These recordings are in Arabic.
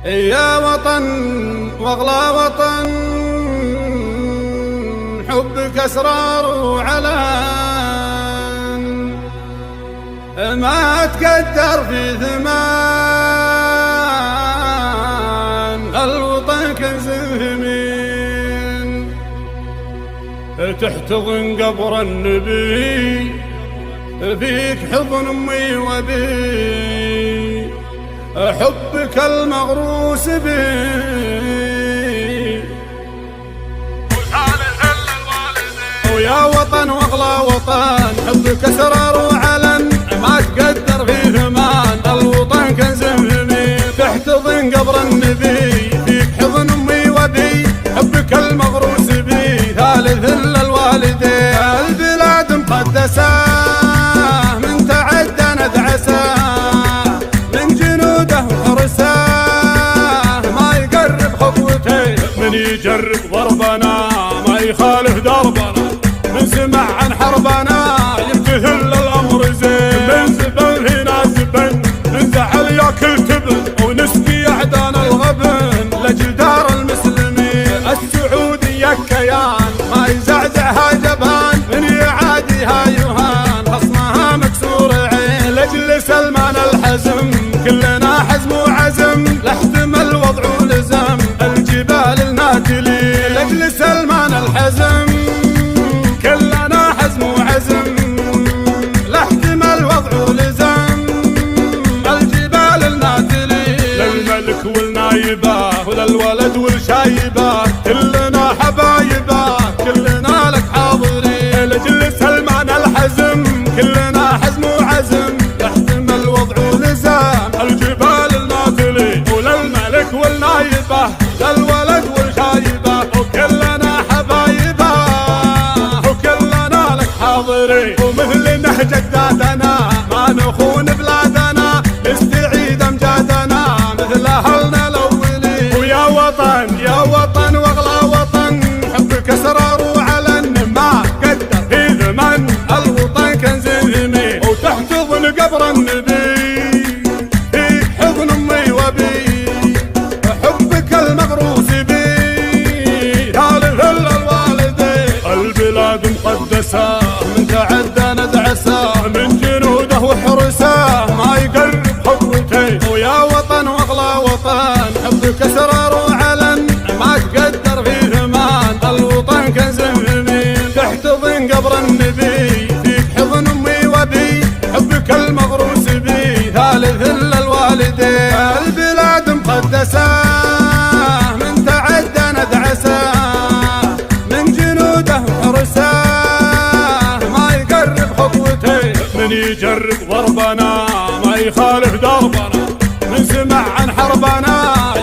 يا وطن واغلى وطن، حبك اسرار وعلن، ما تقدر في ثمان، الوطن كنز ثمين، تحتضن قبر النبي، فيك حضن امي وابي، حبك المغروس بي. ويا وطن واغلى وطن، حبك اسرار وعلن، ما تقدر في ثمان، الوطن كنز ثمين، تحتضن قبر النبي، فيك حضن امي وابي، حبك المغروس بي، ثالث للوالدين. البلاد مقدسه من تعدى ندعسه، من جنوده وحرسه ما يقرب خطوته، من يجرب ضربنا ما يخالف دربنا، من سمع عن حربنا يمتثل الامر زين، من زبن هنا زبن، من زعل ياكل تبن، ونسقي اعدان الغبن لاجل دار المسلمين. السعوديه كيان ما يزعزعها جبان، من يعاديها يهان خصمها مكسور عين، لاجل سلمان الحزم كلنا حزم وعزم، لا احتمل وضع ولزم الجبال الناتلين، لاجل سلمان الحزم كلنا حزم وعزم، لا احتمل وضع ولزم الجبال الناتلين. للملك والنايبه وللولد والشايبه، كلنا حبايبه كلنا لك حاضرين، لاجل سلمان الحزم كلنا حزم وعزم، لا احتمل وضع ولزم الجبال الناتلين. وللملك والنايبه للولد والشايبه، وكلنا حبايبه وكلنا لك حاضرين، ومثل نهج اجدادنا ما نخون بلادنا، نستعيد امجادنا مثل اهلنا الاولين. ويا وطن يا وطن واغلى وطن، حبك اسرار وعلن، ما قدر في ثمن، الوطن كنز ثمين، وتحتضن قبر النبي، فيك حضن امي وابي، حبك المغروس بي، ثالث للوالدين. البلاد مقدسه من تعدى ندعسه، من جنوده وحرسه ما يقرب خطوته. ويا وطن واغلى وطن، حبك اسرار وعلن، ما تقدر في ثمان، الوطن كنز ثمين، تحتضن قبر النبي، فيك حضن امي وابي، حبك المغروس بي، ثالث للوالدين. البلاد مقدسه من تعدى ندعسه، من جنوده وحرسه ما يقرب خطوته، من يجرب ضربنا ما يخالف دربنا، من سمع عن حربنا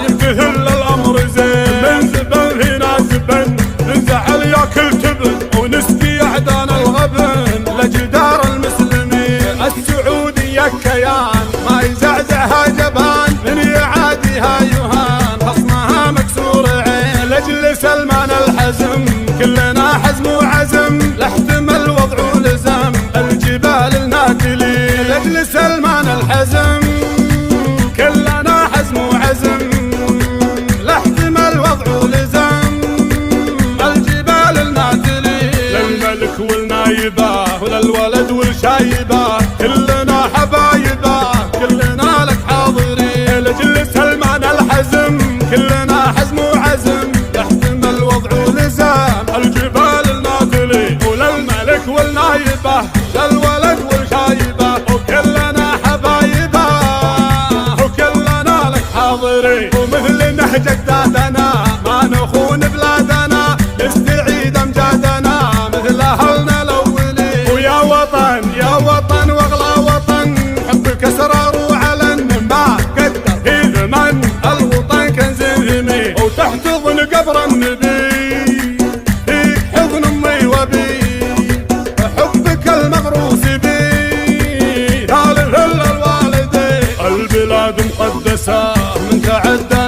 يمتثل الامر زين، من زبن هنا زبن، من زعل ياكل تبن، ونسقي اعدان الغبن لاجل دار المسلمين. السعوديه كيان ما يزعزعها جبان، من يعاديها يهان خصمها مكسور عين، لاجل سلمان الحزم كلنا حزم وعزم، لا احتمل وضع ولزم الجبال الناتلين، لاجل سلمان الحزم كلنا حزم وعزم، لا احتمل وضع ولزم الجبال الناتلين. للملك والنايبه وللولد والشايبه، كلنا حبايبه كلنا لك حاضرين، لاجل سلمان الحزم كلنا حزم وعزم، لا احتمل وضع ولزم الجبال الناتلين. وللملك والنايبه للولد والشايبه، وكلنا حبايبه وكلنا لك حاضرين، ومثل نهج اجدادنا ما نخون بلادنا، نستعيد امجادنا مثل اهلنا الاولين. ويا وطن يا وطن واغلى وطن، حبك اسرار وعلن، ما قدر في ثمن، الوطن كنز ثمين، وتحتضن قبر النبي، فيك حضن امي وابي، حبك المغروس بي، ثالث للوالدين. البلاد مقدسه من تعدى